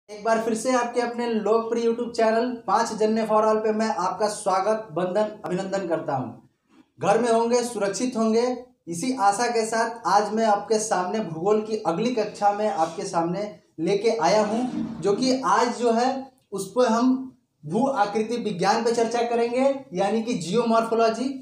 एक बार फिर से आपके अपने लोकप्रिय यूट्यूब चैनल 5 जनने फॉर ऑल पे मैं आपका स्वागत बंधन अभिनंदन करता हूं। घर में होंगे, सुरक्षित होंगे, इसी आशा के साथ आज मैं आपके सामने भूगोल की अगली कक्षा में आपके सामने लेके आया हूं, जो कि आज जो है उस पर हम भू आकृति विज्ञान पे चर्चा करेंगे, यानी कि जियोमॉर्फोलॉजी।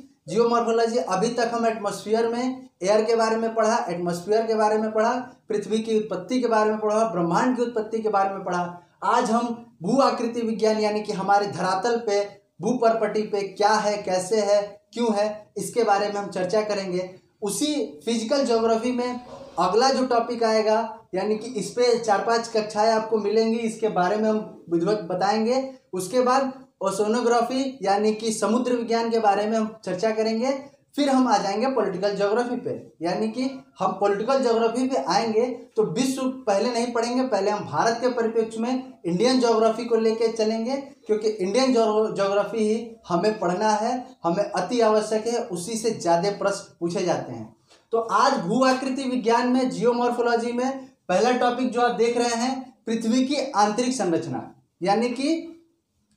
अभी तक हम एटमॉस्फेयर में एयर के बारे में पढ़ा, एटमॉस्फेयर के बारे में पढ़ा, पृथ्वी की उत्पत्ति के बारे में पढ़ा, ब्रह्मांड की उत्पत्ति के बारे में पढ़ा। आज हम भू आकृति विज्ञान यानी कि हमारे धरातल पे, भू परपटी पे क्या है, कैसे है, क्यों है, इसके बारे में हम चर्चा करेंगे। उसी फिजिकल ज्योग्राफी में अगला जो टॉपिक आएगा, यानी कि इस पे 4-5 कक्षाएं आपको मिलेंगी, इसके बारे में हम विधिवत बताएंगे। उसके बाद ओशनोग्राफी यानी कि समुद्र विज्ञान के बारे में हम चर्चा करेंगे। फिर हम आ जाएंगे पॉलिटिकल ज्योग्राफी पे, यानी कि हम पॉलिटिकल ज्योग्राफी पे आएंगे तो विश्व पहले नहीं पढ़ेंगे, पहले हम भारत के परिप्रेक्ष्य में इंडियन ज्योग्राफी को लेके चलेंगे, क्योंकि इंडियन ज्योग्राफी ही हमें पढ़ना है, हमें अति आवश्यक है, उसी से ज़्यादा प्रश्न पूछे जाते हैं। तो आज भू आकृति विज्ञान में, जियोमॉर्फोलॉजी में पहला टॉपिक जो आप देख रहे हैं, पृथ्वी की आंतरिक संरचना, यानी कि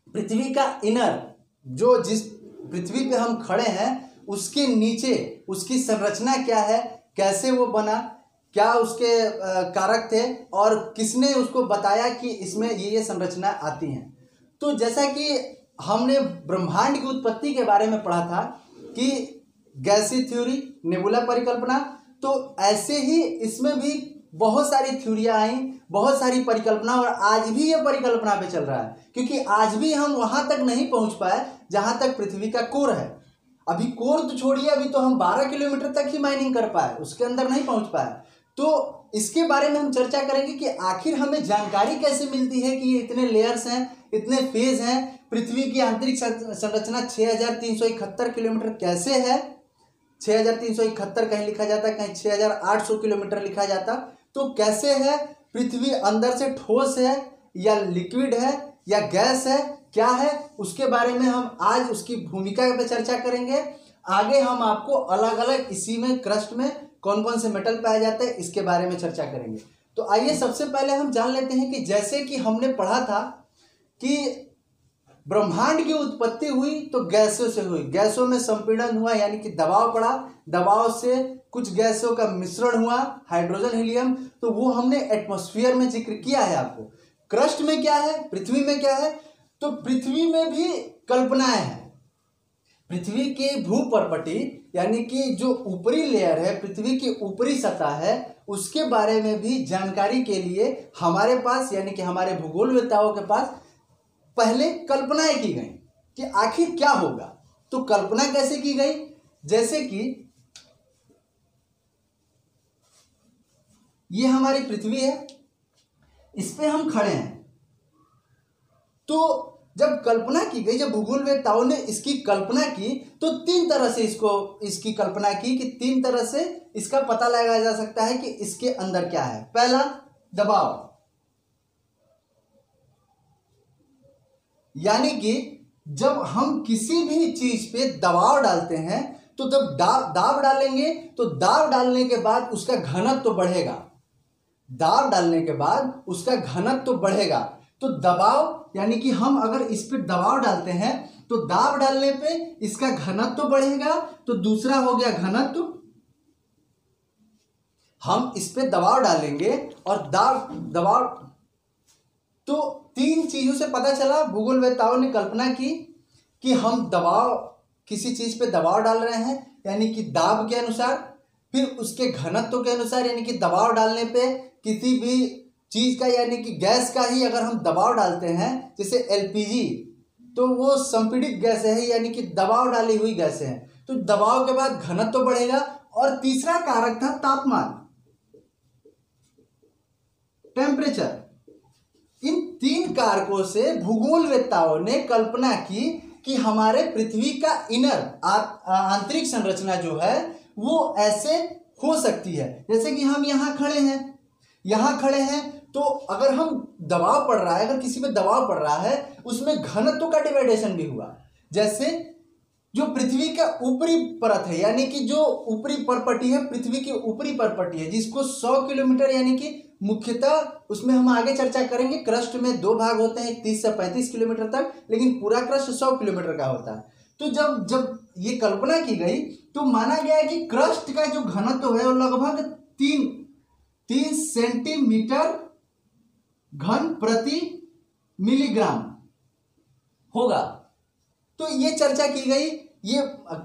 पृथ्वी का इनर, जो जिस पृथ्वी पे हम खड़े हैं उसके नीचे उसकी संरचना क्या है, कैसे वो बना, क्या उसके कारक थे और किसने उसको बताया कि इसमें ये संरचना आती हैं। तो जैसा कि हमने ब्रह्मांड की उत्पत्ति के बारे में पढ़ा था कि गैसीय थ्योरी, नेबुला परिकल्पना, तो ऐसे ही इसमें भी बहुत सारी थ्योरियाँ आई, बहुत सारी परिकल्पना, और आज भी ये परिकल्पना पे चल रहा है, क्योंकि आज भी हम वहाँ तक नहीं पहुँच पाए जहाँ तक पृथ्वी का कोर है। अभी कोर तो छोड़िए, अभी तो हम 12 किलोमीटर तक ही माइनिंग कर पाए, उसके अंदर नहीं पहुँच पाए। तो इसके बारे में हम चर्चा करेंगे कि आखिर हमें जानकारी कैसे मिलती है कि ये इतने लेयर्स हैं, इतने फेज हैं, पृथ्वी की आंतरिक संरचना 6371 किलोमीटर कैसे है। 6371 कहीं लिखा जाता, कहीं 6800 किलोमीटर लिखा जाता, तो कैसे है, पृथ्वी अंदर से ठोस है या लिक्विड है या गैस है, क्या है, उसके बारे में हम आज उसकी भूमिका पे चर्चा करेंगे। आगे हम आपको अलग अलग इसी में क्रस्ट में कौन कौन से मेटल पाए जाते हैं, इसके बारे में चर्चा करेंगे। तो आइए सबसे पहले हम जान लेते हैं कि जैसे कि हमने पढ़ा था कि ब्रह्मांड की उत्पत्ति हुई तो गैसों से हुई, गैसों में संपीड़न हुआ, यानी कि दबाव पड़ा, दबाव से कुछ गैसों का मिश्रण हुआ, हाइड्रोजन, हीलियम, तो वो हमने एटमॉस्फेयर में जिक्र किया है आपको। क्रस्ट में क्या है, पृथ्वी में क्या है, तो पृथ्वी में भी कल्पनाएं हैं। पृथ्वी के भू परपटी यानी कि जो ऊपरी लेयर है, पृथ्वी की ऊपरी सतह है, उसके बारे में भी जानकारी के लिए हमारे पास, यानी कि हमारे भूगोलवेत्ताओं के पास पहले कल्पनाएं की गई कि आखिर क्या होगा। तो कल्पना कैसे की गई, जैसे कि ये हमारी पृथ्वी है, इस पे हम खड़े हैं। तो जब कल्पना की गई, जब भूगोलवेत्ताओं ने इसकी कल्पना की, तो 3 तरह से इसकी कल्पना की कि 3 तरह से इसका पता लगाया जा सकता है कि इसके अंदर क्या है। पहला, दबाव, यानी कि जब हम किसी भी चीज पे दबाव डालते हैं, तो जब दाब डालेंगे तो दाब डालने के बाद उसका घनत्व तो बढ़ेगा, दाब डालने के बाद उसका घनत्व तो बढ़ेगा। तो दबाव यानी कि हम अगर इस पर दबाव डालते हैं तो दाब डालने पे इसका घनत्व तो बढ़ेगा। तो दूसरा हो गया घनत्व, हम इस पे दबाव डालेंगे और दबाव, तो 3 चीजों से पता चला, भूगोलवेत्ताओं ने कल्पना की कि हम दबाव, किसी चीज पे दबाव डाल रहे हैं, यानी कि दाब के अनुसार, फिर उसके घनत्व के अनुसार, यानी कि दबाव डालने पे किसी भी चीज का, यानी कि गैस का ही अगर हम दबाव डालते हैं, जैसे एलपीजी, तो वो संपीड़ित गैस है, यानी कि दबाव डाली हुई गैस है, तो दबाव के बाद घनत्व तो बढ़ेगा। और तीसरा कारक था तापमान, टेम्परेचर। इन 3 कारकों से भूगोलवेत्ताओं ने कल्पना की कि हमारे पृथ्वी का इनर, आंतरिक संरचना जो है वो ऐसे हो सकती है। जैसे कि हम यहाँ खड़े हैं, तो अगर हम दबाव पड़ रहा है, अगर किसी पे दबाव पड़ रहा है, उसमें घनत्व का डिवाइडेशन भी हुआ। जैसे जो पृथ्वी का ऊपरी परत है, यानी कि जो ऊपरी परपटी है, पृथ्वी की ऊपरी परपटी है, जिसको 100 किलोमीटर यानी कि मुख्यतः उसमें हम आगे चर्चा करेंगे। क्रस्ट में दो भाग होते हैं, 30 से 35 किलोमीटर तक, लेकिन पूरा क्रस्ट 100 किलोमीटर का होता है। तो जब जब ये कल्पना की गई तो माना गया कि क्रस्ट का जो घनत्व है वो लगभग 3 सेंटीमीटर घन प्रति मिलीग्राम होगा। तो ये चर्चा की गई, ये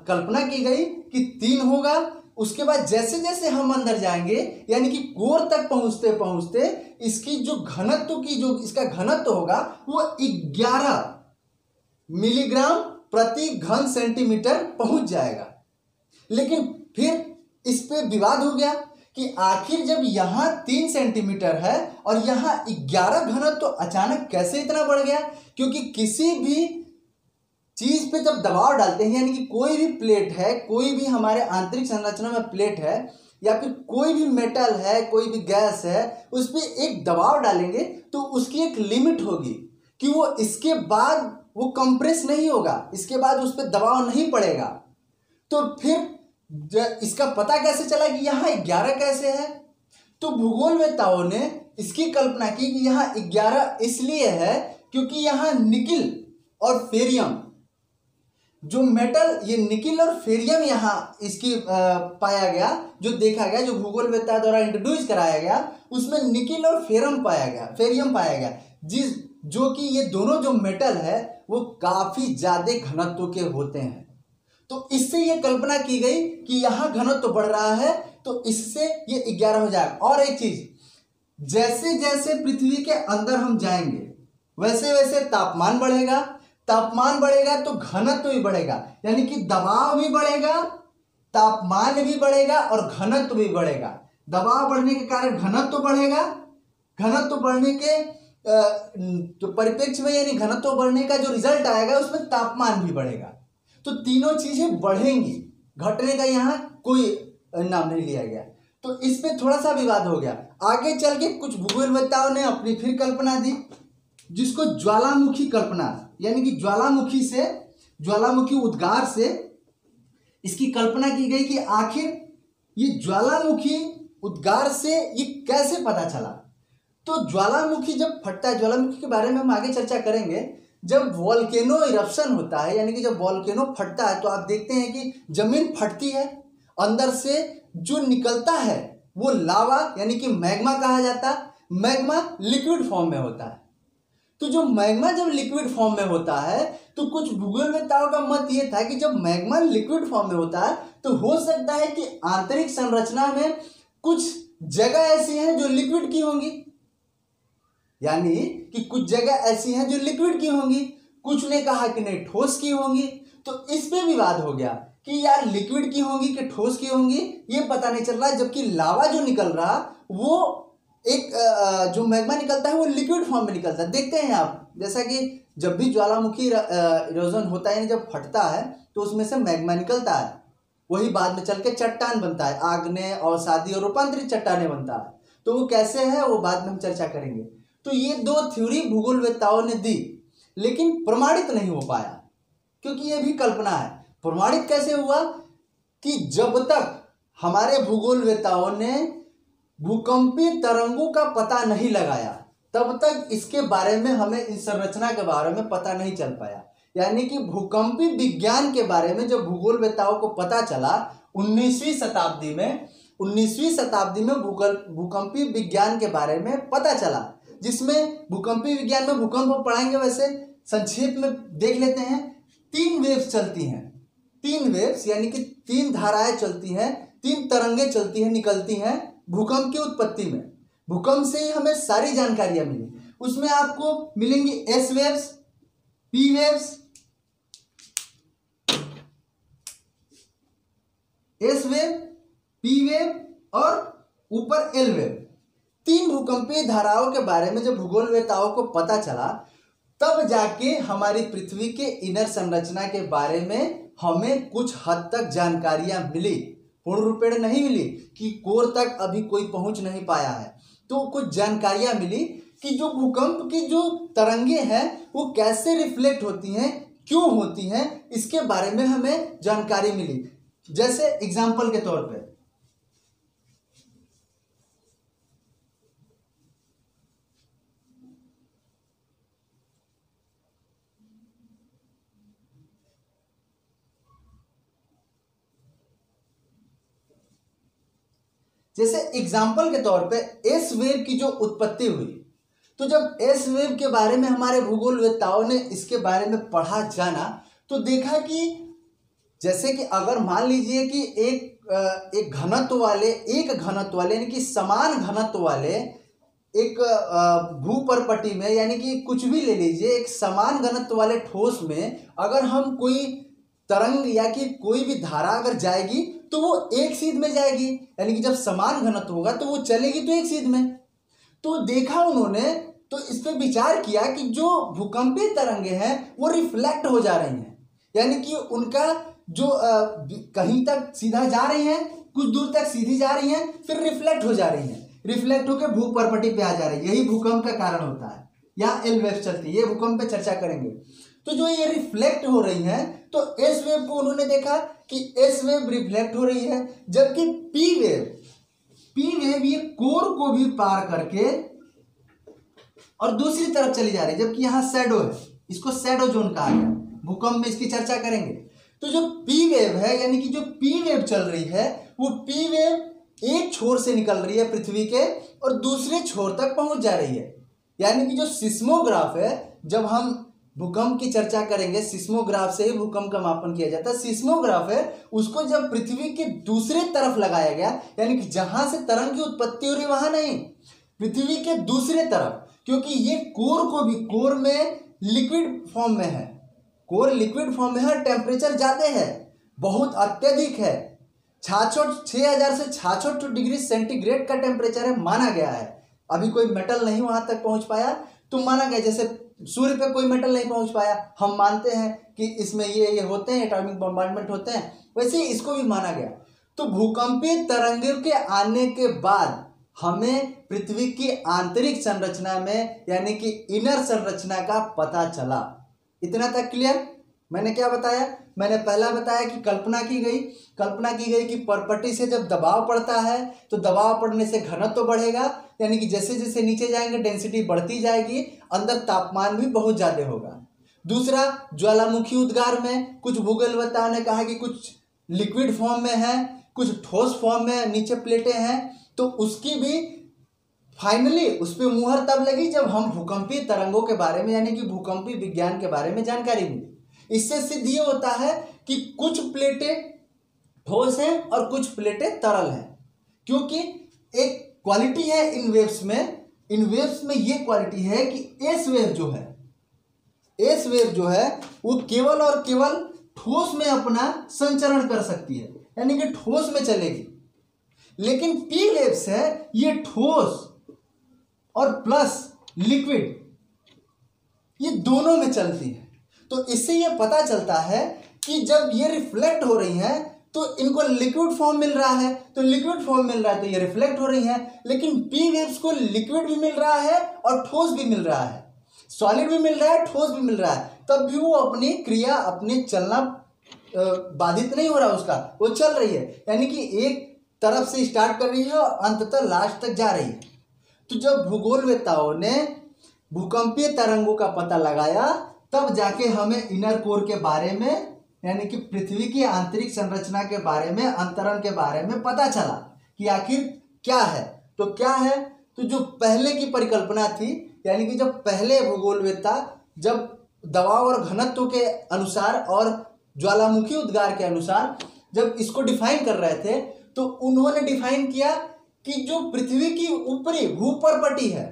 कल्पना की गई कि 3 होगा। उसके बाद जैसे जैसे हम अंदर जाएंगे, यानी कि कोर तक पहुंचते पहुंचते इसकी जो घनत्व की जो इसका घनत्व होगा वो 11 मिलीग्राम प्रति घन सेंटीमीटर पहुंच जाएगा। लेकिन फिर इस पे विवाद हो गया कि आखिर जब यहां 3 सेंटीमीटर है और यहां 11 घनत्व तो अचानक कैसे इतना बढ़ गया? क्योंकि किसी भी चीज पे जब दबाव डालते हैं, यानी कि कोई भी प्लेट है, कोई भी हमारे आंतरिक संरचना में प्लेट है, या फिर कोई भी मेटल है, कोई भी गैस है, उस पर एक दबाव डालेंगे तो उसकी एक लिमिट होगी कि वो इसके बाद वो कंप्रेस नहीं होगा, इसके बाद उस पर दबाव नहीं पड़ेगा। तो फिर इसका पता कैसे चला कि यहाँ 11 कैसे है? तो भूगोलवेत्ताओं ने इसकी कल्पना की कि यहाँ 11 इसलिए है क्योंकि यहाँ निकिल और फेरियम जो मेटल, ये निकिल और फेरियम यहाँ इसकी पाया गया, जो देखा गया, जो भूगोलवेत्ता द्वारा इंट्रोड्यूस कराया गया, उसमें निकिल और फेरियम पाया गया जो कि ये दोनों जो मेटल है वो काफी ज्यादा घनत्व के होते हैं। तो इससे ये कल्पना की गई कि यहाँ घनत्व बढ़ रहा है तो इससे ये 11 हो जाएगा। और एक चीज, जैसे जैसे पृथ्वी के अंदर हम जाएंगे वैसे वैसे तापमान बढ़ेगा तो घनत्व भी बढ़ेगा, यानी कि दबाव भी बढ़ेगा, तापमान भी बढ़ेगा और घनत्व भी बढ़ेगा। दबाव बढ़ने के कारण घनत्व बढ़ेगा, घनत्व बढ़ने के तो परिप्रेक्ष्य में, यानी घनत्व बढ़ने का जो रिजल्ट आएगा उसमें तापमान भी बढ़ेगा। तो तीनों चीजें बढ़ेंगी, घटने का यहाँ कोई नाम नहीं लिया गया। तो इस पे थोड़ा सा विवाद हो गया। आगे चल के कुछ भूगोलवेत्ताओं ने अपनी फिर कल्पना दी, जिसको ज्वालामुखी कल्पना, यानी कि ज्वालामुखी उद्गार से इसकी कल्पना की गई कि आखिर ये ज्वालामुखी उद्गार से ये कैसे पता चला। तो ज्वालामुखी जब फटता है, ज्वालामुखी के बारे में हम आगे चर्चा करेंगे। जब वॉल्केनो इरप्शन होता है, यानी कि जब वॉल्केनो फटता है, तो आप देखते हैं कि जमीन फटती है, अंदर से जो निकलता है वो लावा, यानी कि मैग्मा कहा जाता है। मैग्मा लिक्विड फॉर्म में होता है। तो जो मैग्मा जब लिक्विड फॉर्म में होता है, तो कुछ भूगोलवेत्ताओं का मत ये था कि जब मैग्मा लिक्विड फॉर्म में होता है तो हो सकता है कि आंतरिक संरचना में कुछ जगह ऐसी हैं जो लिक्विड की होंगी, यानी कि कुछ जगह ऐसी हैं जो लिक्विड की होंगी। कुछ ने कहा कि नहीं, ठोस की होंगी। तो इस पे विवाद हो गया कि यार लिक्विड की होंगी कि ठोस की होंगी, ये पता नहीं चल रहा है। जबकि लावा जो निकल रहा वो एक जो मैग्मा निकलता है वो लिक्विड फॉर्म में निकलता है। देखते हैं आप, जैसा कि जब भी ज्वालामुखी इरोजन होता है, यानी जब फटता है तो उसमें से मैग्मा निकलता है, वही बाद में चल के चट्टान बनता है, आग्नेय, अवसादी और रूपांतरित चट्टानें बनता है। तो वो कैसे है वो बाद में हम चर्चा करेंगे। तो ये 2 थ्योरी भूगोलवेत्ताओं ने दी, लेकिन प्रमाणित नहीं हो पाया, क्योंकि ये भी कल्पना है। प्रमाणित कैसे हुआ कि जब तक हमारे भूगोलवेत्ताओं ने भूकंपीय तरंगों का पता नहीं लगाया, तब तक इसके बारे में हमें इस संरचना के बारे में पता नहीं चल पाया। यानी कि भूकंपीय विज्ञान के बारे में जब भूगोलवेत्ताओं को पता चला 19वीं शताब्दी में भूकंपीय विज्ञान के बारे में पता चला, जिसमें भूकंपीय विज्ञान में भूकंप पढ़ाएंगे, वैसे संक्षेप में देख लेते हैं। 3 वेव्स चलती हैं, 3 वेव्स यानी कि 3 धाराएं चलती हैं, 3 तरंगे चलती हैं, निकलती हैं भूकंप की उत्पत्ति में। भूकंप से ही हमें सारी जानकारियां मिली। उसमें आपको मिलेंगी S waves, P waves, S wave, P wave और ऊपर एल वेव। 3 भूकंपीय धाराओं के बारे में जब भूगोलवेत्ताओं को पता चला, तब जाके हमारी पृथ्वी के इनर संरचना के बारे में हमें कुछ हद तक जानकारियां मिली। पूर्ण रूपेण नहीं मिली कि कोर तक अभी कोई पहुंच नहीं पाया है, तो कुछ जानकारियां मिली कि जो भूकंप की जो तरंगे हैं वो कैसे रिफ्लेक्ट होती हैं, क्यों होती हैं, इसके बारे में हमें जानकारी मिली। जैसे एग्जाम्पल के तौर पे जैसे एग्जाम्पल के तौर पे एस वेव की जो उत्पत्ति हुई, तो जब एस वेव के बारे में हमारे भूगोलवेत्ताओं ने इसके बारे में पढ़ा जाना, तो देखा कि जैसे कि अगर मान लीजिए कि एक घनत्व वाले यानी कि समान घनत्व वाले एक भूपर्पटी में, यानी कि कुछ भी ले लीजिए, एक समान घनत्व वाले ठोस में अगर हम कोई तरंग या कि कोई भी धारा अगर जाएगी तो वो एक सीध में जाएगी, यानी कि जब समान घनत्व होगा तो वो चलेगी तो एक सीध में। तो देखा उन्होंने, तो इस पर विचार किया कि जो भूकंपीय तरंगे हैं वो रिफ्लेक्ट हो जा रही हैं, यानी कि उनका जो कहीं तक सीधा जा रही हैं, कुछ दूर तक सीधी जा रही हैं, फिर रिफ्लेक्ट हो जा रही हैं, रिफ्लेक्ट होकर भूपर्पटी पे आ जा रही है। यही भूकंप का कारण होता है। यहाँ एल वेव चलती है, ये भूकंप पे चर्चा करेंगे। तो जो ये रिफ्लेक्ट हो रही हैं, तो एस वेव को उन्होंने देखा कि एस वेव रिफ्लेक्ट हो रही है, जबकि पी वेव ये कोर को भी पार करके और दूसरी तरफ चली जा रही है, जबकि यहाँ शैडो है, इसको शैडो जोन कहा गया। भूकंप में इसकी चर्चा करेंगे। तो जो पी वेव है, यानी कि जो पी वेव चल रही है, वो पी वेव एक छोर से निकल रही है पृथ्वी के और दूसरे छोर तक पहुंच जा रही है। यानी कि जो सिस्मोग्राफ है, जब हम भूकंप की चर्चा करेंगे, सिस्मोग्राफ से ही भूकंप का मापन किया जाता है। सिस्मोग्राफ है, उसको जब पृथ्वी के दूसरे तरफ लगाया गया, यानी कि जहां से तरंग की उत्पत्ति हो रही वहां नहीं, पृथ्वी के दूसरे तरफ, क्योंकि ये कोर में लिक्विड फॉर्म में है, कोर लिक्विड फॉर्म में है, टेम्परेचर ज्यादा है, बहुत अत्यधिक है, 6000 से 66 डिग्री सेंटीग्रेड का टेम्परेचर है, माना गया है। अभी कोई मेटल नहीं वहां तक पहुंच पाया, तो माना गया जैसे सूर्य पे कोई मेटल नहीं पहुंच पाया, हम मानते हैं कि इसमें ये होते हैं, एटॉमिक बॉम्बार्डमेंट होते हैं, वैसे ही इसको भी माना गया। तो भूकंपीय तरंगों के आने के बाद हमें पृथ्वी की आंतरिक संरचना में, यानी कि इनर संरचना का पता चला। इतना तक क्लियर? मैंने क्या बताया? मैंने पहला बताया कि कल्पना की गई कि परपटी से जब दबाव पड़ता है तो दबाव पड़ने से घनत्व बढ़ेगा, यानी कि जैसे जैसे नीचे जाएंगे डेंसिटी बढ़ती जाएगी, अंदर तापमान भी बहुत ज्यादा होगा। दूसरा, ज्वालामुखी उद्गार में कुछ भूगोलवेत्ताओं ने कहा कि कुछ लिक्विड फॉर्म में है, कुछ ठोस फॉर्म में नीचे प्लेटें हैं, तो उसकी भी फाइनली उस पर मुहर तब लगी जब हम भूकंपीय तरंगों के बारे में, यानी कि भूकंपीय विज्ञान के बारे में जानकारी मिली। इससे सिद्ध ये होता है कि कुछ प्लेटें ठोस हैं और कुछ प्लेटें तरल हैं, क्योंकि एक क्वालिटी है इन वेव्स में ये क्वालिटी है कि एस वेव जो है वो केवल और केवल ठोस में अपना संचरण कर सकती है, यानी कि ठोस में चलेगी। लेकिन पी वेव्स है, ये ठोस और प्लस लिक्विड, ये दोनों में चलती है। तो इससे ये पता चलता है कि जब ये रिफ्लेक्ट हो रही हैं तो इनको लिक्विड फॉर्म मिल रहा है, तो ये रिफ्लेक्ट हो रही हैं। लेकिन पी वेव्स को लिक्विड भी मिल रहा है और ठोस भी मिल रहा है, सॉलिड भी मिल रहा है, ठोस भी मिल रहा है, तब भी वो अपनी क्रिया, अपने चलना बाधित नहीं हो रहा उसका, वो चल रही है, यानी कि एक तरफ से स्टार्ट कर रही है और अंततः लास्ट तक जा रही है। तो जब भूगोलवेत्ताओं ने भूकंपीय तरंगों का पता लगाया, तब जाके हमें इनर कोर के बारे में, यानी कि पृथ्वी की आंतरिक संरचना के बारे में, अंतरण के बारे में पता चला कि आखिर क्या है। तो क्या है? तो जो पहले की परिकल्पना थी, यानी कि जब पहले भूगोलवेत्ता जब दबाव और घनत्व के अनुसार और ज्वालामुखी उद्गार के अनुसार जब इसको डिफाइन कर रहे थे, तो उन्होंने डिफाइन किया कि जो पृथ्वी की ऊपरी भूपर्पटी है,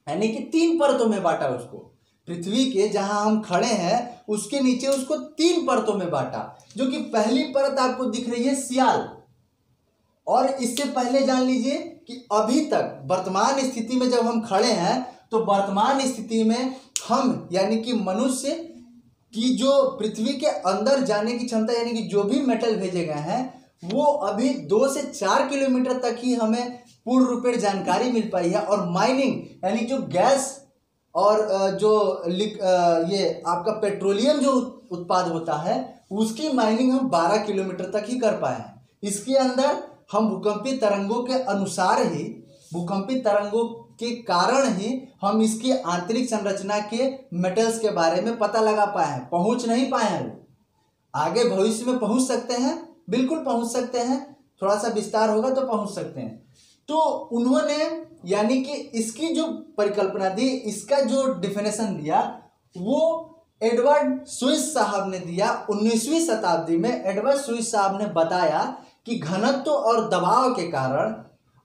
यानी कि 3 परतों में बांटा उसको, पृथ्वी के जहां हम खड़े हैं उसके नीचे उसको 3 परतों में बांटा। जो कि पहली परत आपको दिख रही है सियाल, और इससे पहले जान लीजिए कि अभी तक वर्तमान स्थिति में जब हम खड़े हैं, तो वर्तमान स्थिति में हम, यानी कि मनुष्य की जो पृथ्वी के अंदर जाने की क्षमता, यानी कि जो भी मेटल भेजे गए हैं, वो अभी 2 से 4 किलोमीटर तक ही हमें पूर्ण रूपेण जानकारी मिल पाई है। और माइनिंग, यानी जो गैस और जो ये आपका पेट्रोलियम जो उत्पाद होता है, उसकी माइनिंग हम 12 किलोमीटर तक ही कर पाए हैं। इसके अंदर हम भूकंपीय तरंगों के अनुसार ही, भूकंपीय तरंगों के कारण ही हम इसकी आंतरिक संरचना के मेटल्स के बारे में पता लगा पाए हैं। पहुंच नहीं पाए हैं, आगे भविष्य में पहुंच सकते हैं, बिल्कुल पहुंच सकते हैं, थोड़ा सा विस्तार होगा तो पहुंच सकते हैं। तो उन्होंने यानी कि इसकी जो परिकल्पना दी, इसका जो डिफिनेशन दिया वो एडवर्ड स्विस साहब ने दिया 19वीं शताब्दी में। एडवर्ड स्विस साहब ने बताया कि घनत्व और दबाव के कारण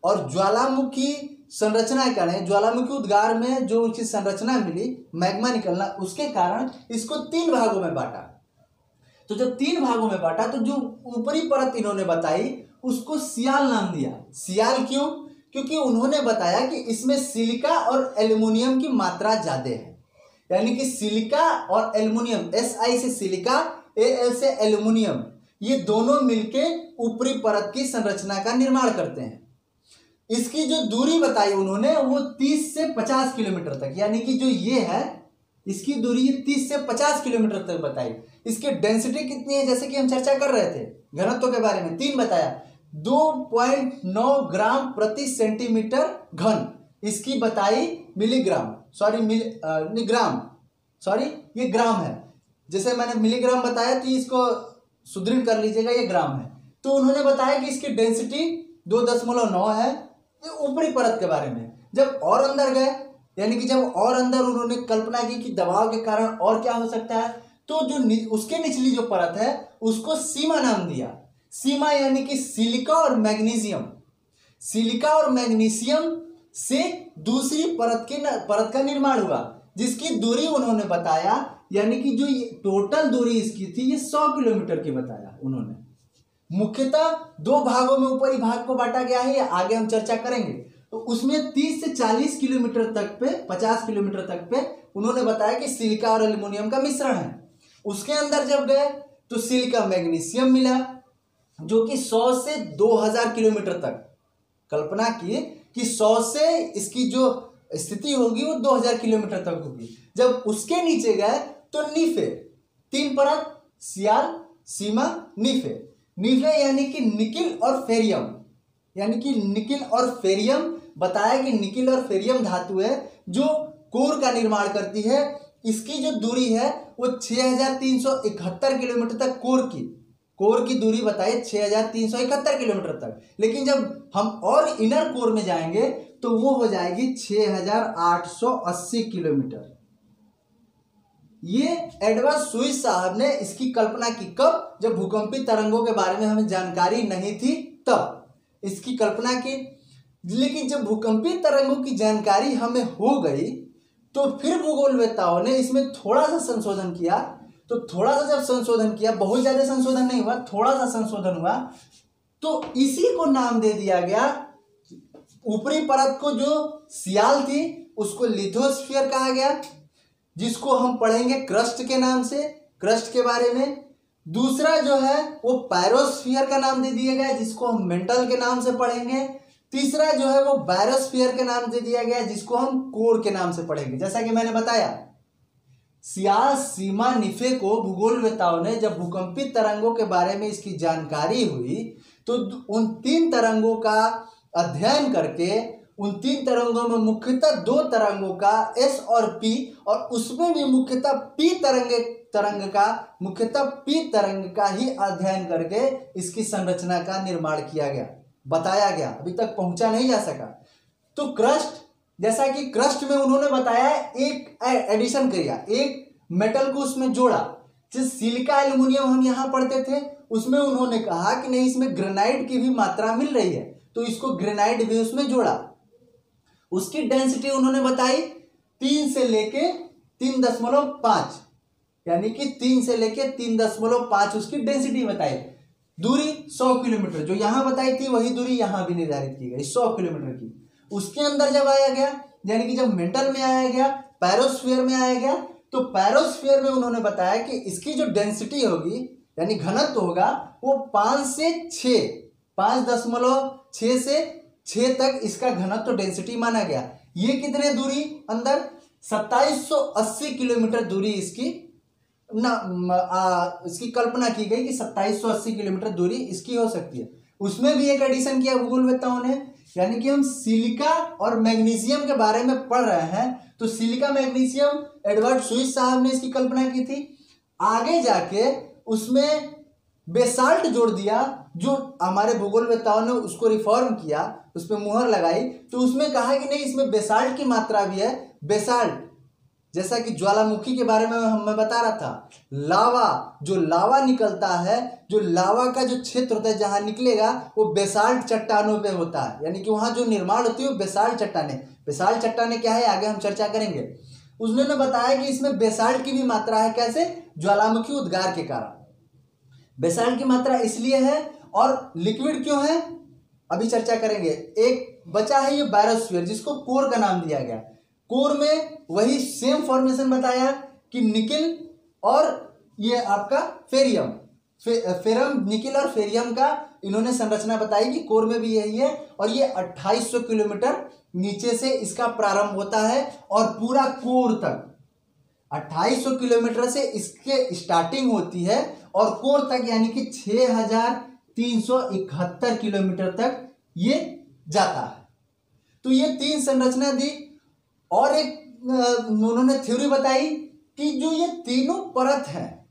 और ज्वालामुखी संरचना के कारण, ज्वालामुखी उद्गार में जो उसकी संरचना मिली, मैग्मा निकलना, उसके कारण इसको 3 भागों में बांटा। तो जब 3 भागों में बांटा तो जो ऊपरी परत इन्होंने बताई उसको सियाल नाम दिया। सियाल क्यों? क्योंकि उन्होंने बताया कि इसमें सिलिका और एल्युमिनियम की मात्रा ज्यादा है। यानी कि सिलिका और एल्युमिनियम, Si से सिलिका, Al से एल्युमिनियम, ये दोनों मिलके ऊपरी परत की संरचना का निर्माण करते हैं। इसकी जो दूरी बताई उन्होंने वो 30 से 50 किलोमीटर तक, यानी कि जो ये है इसकी दूरी 30 से 50 किलोमीटर तक बताई। इसकी डेंसिटी कितनी है, जैसे कि हम चर्चा कर रहे थे घनत्व के बारे में, 3 बताया, 2.9 ग्राम प्रति सेंटीमीटर घन। इसकी बताई मिलीग्राम, ये ग्राम है। जैसे मैंने मिलीग्राम बताया तो इसको सुदृढ़ कर लीजिएगा, ये ग्राम है। तो उन्होंने बताया कि इसकी डेंसिटी 2.9 है। ये ऊपरी परत के बारे में। जब और अंदर गए, यानी कि जब और अंदर उन्होंने कल्पना की कि दबाव के कारण और क्या हो सकता है, तो जो उसके निचली जो परत है उसको सीमा नाम दिया। सीमा यानी कि सिलिका और मैग्नीशियम, सिलिका और मैग्नीशियम से दूसरी परत का निर्माण हुआ, जिसकी दूरी उन्होंने बताया, यानी कि जो टोटल दूरी इसकी थी ये 100 किलोमीटर की बताया उन्होंने। मुख्यतः 2 भागों में ऊपरी भाग को बांटा गया है, ये आगे हम चर्चा करेंगे। तो उसमें 30 से 40 किलोमीटर तक पे, 50 किलोमीटर तक पे उन्होंने बताया कि सिलिका और एल्युमिनियम का मिश्रण है। उसके अंदर जब गए तो सिलिका मैग्नीशियम मिला, जो कि 100 से 2000 किलोमीटर तक, कल्पना की कि 100 से इसकी जो स्थिति होगी वो 2000 किलोमीटर तक होगी। जब उसके नीचे गए तो नीफे, 3 परत, सियाल, सीमा, नीफे। नीफे यानी कि निकिल और फेरियम, यानी कि निकिल और फेरियम बताया कि निकिल और फेरियम धातु है जो कोर का निर्माण करती है। इसकी जो दूरी है वो 6371 किलोमीटर तक कोर की दूरी बताई 6371 किलोमीटर तक। लेकिन जब हम और इनर कोर में जाएंगे तो वो हो जाएगी 6880 किलोमीटर। ये एडवर्ड स्विस साहब ने इसकी कल्पना की, कब? जब भूकंपी तरंगों के बारे में हमें जानकारी नहीं थी तब इसकी कल्पना की। लेकिन जब भूकंपी तरंगों की जानकारी हमें हो गई तो फिर भूगोलवेत्ताओं ने इसमें थोड़ा सा संशोधन किया। तो थोड़ा सा जब संशोधन किया, बहुत ज्यादा संशोधन नहीं हुआ, थोड़ा सा संशोधन हुआ, तो इसी को नाम दे दिया गया। ऊपरी परत को जो सियाल थी उसको लिथोस्फीयर कहा गया, जिसको हम पढ़ेंगे क्रस्ट के नाम से, क्रस्ट के बारे में। दूसरा जो है वो पायरोस्फीयर का नाम दे दिया गया, जिसको हम मेंटल के नाम से पढ़ेंगे। तीसरा जो है वो बायोस्फीयर के नाम दे दिया गया, जिसको हम कोर के नाम से पढ़ेंगे। जैसा कि मैंने बताया, सियाल, सीमा, निफे को भूगोलवेत्ताओं ने जब भूकंपी तरंगों के बारे में इसकी जानकारी हुई तो उन 3 तरंगों का अध्ययन करके, उन 3 तरंगों में मुख्यतः 2 तरंगों का S और P, और उसमें भी मुख्यतः P तरंग का ही अध्ययन करके इसकी संरचना का निर्माण किया गया, बताया गया, अभी तक पहुंचा नहीं जा सका। तो क्रस्ट, जैसा कि क्रस्ट में उन्होंने बताया एक एडिशन किया, एक मेटल को उसमें जोड़ा। जिस सिलिका एल्युमिनियम हम यहाँ पढ़ते थे उसमें उन्होंने कहा कि नहीं, इसमें ग्रेनाइट की भी मात्रा मिल रही है, तो इसको ग्रेनाइट भी उसमें जोड़ा। उसकी डेंसिटी उन्होंने बताई 3 से लेके 3.5, यानी कि 3 से लेके 3.5 उसकी डेंसिटी बताई। दूरी 100 किलोमीटर जो यहां बताई थी वही दूरी यहां भी निर्धारित की गई, 100 किलोमीटर की। उसके अंदर जब आया गया, यानी कि जब मेंटल में आया गया, पैरोस्फीयर में आया गया, तो पैरोस्फीयर में उन्होंने बताया कि इसकी जो डेंसिटी होगी, यानी घनत्व होगा, वो 5 से 6, 5.6 से 6 तक इसका घनत्व डेंसिटी माना गया। ये कितने दूरी अंदर? 2780 किलोमीटर दूरी इसकी इसकी कल्पना की गई कि 2780 किलोमीटर दूरी इसकी हो सकती है। उसमें भी एक एडिशन किया भूगोलवेत्ताओं ने, यानी कि हम सिलिका और मैग्नीशियम के बारे में पढ़ रहे हैं, तो सिलिका मैग्नीशियम एडवर्ड स्विस साहब ने इसकी कल्पना की थी। आगे जाके उसमें बेसाल्ट जोड़ दिया, जो हमारे भूगोलवेत्ताओं ने उसको रिफॉर्म किया, उस पर मुहर लगाई, तो उसमें कहा कि नहीं इसमें बेसाल्ट की मात्रा भी है। बेसाल्ट जैसा कि ज्वालामुखी के बारे में मैं बता रहा था, लावा, जो लावा निकलता है, जो लावा का जो क्षेत्र होता है जहां निकलेगा वो बेसाल्ट चट्टानों पे होता है, यानी कि वहां जो निर्माण होती है वो बेसाल्ट चट्टाने। बेसाल्ट चट्टाने क्या है आगे हम चर्चा करेंगे। उन्होंने बताया कि इसमें बेसाल्ट की भी मात्रा है। कैसे? ज्वालामुखी उद्गार के कारण बेसाल्ट की मात्रा इसलिए है। और लिक्विड क्यों है अभी चर्चा करेंगे। एक बचा है ये बायोस्फीयर, जिसको कोर का नाम दिया गया। कोर में वही सेम फॉर्मेशन बताया कि निकिल और ये आपका फेरियम, फेरम, निकिल और फेरियम का इन्होंने संरचना बताई कि कोर में भी यही है। और ये 2800 किलोमीटर नीचे से इसका प्रारंभ होता है और पूरा कोर तक 2800 किलोमीटर से इसके स्टार्टिंग होती है और कोर तक यानी कि 6371 किलोमीटर तक ये जाता है। तो ये तीन संरचना दी। और एक उन्होंने थ्योरी बताई कि जो ये तीनों परत हैं,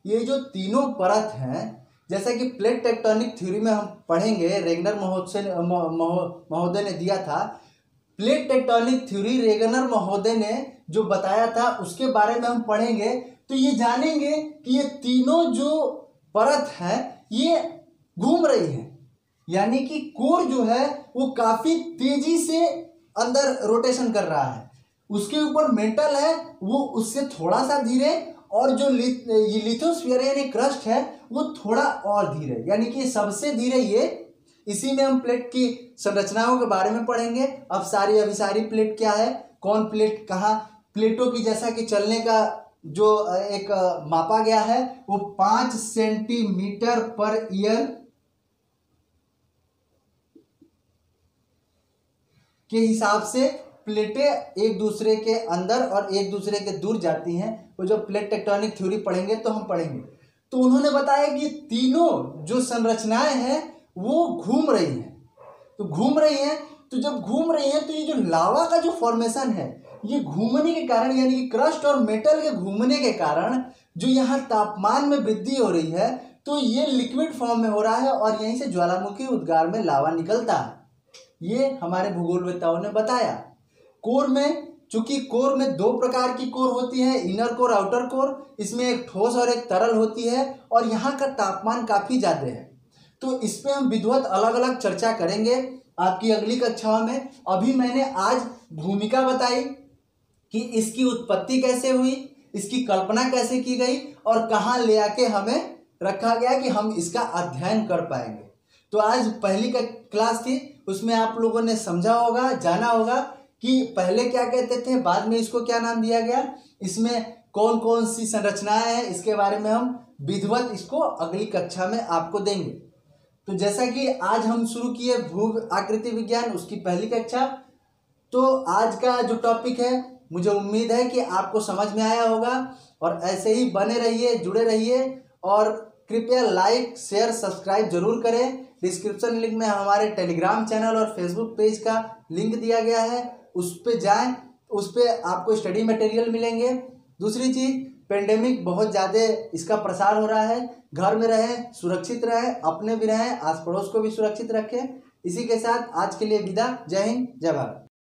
ये जो तीनों परत हैं, जैसा कि प्लेट टेक्टोनिक थ्योरी में हम पढ़ेंगे, रेगनर महोदय ने दिया था। प्लेट टेक्टोनिक थ्योरी रेगनर महोदय ने जो बताया था उसके बारे में हम पढ़ेंगे, तो ये जानेंगे कि ये तीनों जो परत है ये घूम रही है, यानी कि कोर जो है वो काफी तेजी से अंदर रोटेशन कर रहा है। उसके ऊपर मेटल है वो उससे थोड़ा सा धीरे, और जो लिथोस्फीयर यानी क्रस्ट है वो थोड़ा और धीरे, यानी कि सबसे धीरे ये। इसी में हम प्लेट की संरचनाओं के बारे में पढ़ेंगे। अब सारी प्लेट क्या है, कौन प्लेट कहाँ, प्लेटों की जैसा कि चलने का जो एक मापा गया है वो 5 सेंटीमीटर पर ईयर के हिसाब से प्लेटें एक दूसरे के अंदर और एक दूसरे के दूर जाती हैं। वो जब प्लेट टेक्टोनिक थ्योरी पढ़ेंगे तो हम पढ़ेंगे। तो उन्होंने बताया कि तीनों जो संरचनाएं हैं वो घूम रही हैं। तो घूम रही हैं, तो जब घूम रही हैं तो ये जो लावा का जो फॉर्मेशन है ये घूमने के कारण, यानी कि क्रस्ट और मेटल के घूमने के कारण जो यहाँ तापमान में वृद्धि हो रही है, तो ये लिक्विड फॉर्म में हो रहा है और यहीं से ज्वालामुखी उद्गार में लावा निकलता है। ये हमारे भूगोलवेत्ताओं ने बताया। कोर में, चूंकि कोर में 2 प्रकार की कोर होती है, इनर कोर, आउटर कोर। इसमें एक ठोस और एक तरल होती है और यहाँ का तापमान काफी ज्यादा है। तो इस पे हम विधिवत अलग अलग चर्चा करेंगे आपकी अगली कक्षाओं में। अभी मैंने आज भूमिका बताई कि इसकी उत्पत्ति कैसे हुई, इसकी कल्पना कैसे की गई और कहाँ ले आके हमें रखा गया कि हम इसका अध्ययन कर पाएंगे। तो आज पहली क्लास थी, उसमें आप लोगों ने समझा होगा, जाना होगा कि पहले क्या कहते थे, बाद में इसको क्या नाम दिया गया, इसमें कौन कौन सी संरचनाएं हैं, इसके बारे में हम विधिवत इसको अगली कक्षा में आपको देंगे। तो जैसा कि आज हम शुरू किए भू आकृति विज्ञान, उसकी पहली कक्षा, तो आज का जो टॉपिक है मुझे उम्मीद है कि आपको समझ में आया होगा। और ऐसे ही बने रहिए, जुड़े रहिए और कृपया लाइक, शेयर, सब्सक्राइब जरूर करें। डिस्क्रिप्शन लिंक में हमारे टेलीग्राम चैनल और फेसबुक पेज का लिंक दिया गया है, उस पर जाएं, उस पर आपको स्टडी मटेरियल मिलेंगे। दूसरी चीज़, पेंडेमिक बहुत ज़्यादा इसका प्रसार हो रहा है, घर में रहें, सुरक्षित रहें, अपने भी रहें, आस पड़ोस को भी सुरक्षित रखें। इसी के साथ आज के लिए विदा। जय हिंद, जय भारत।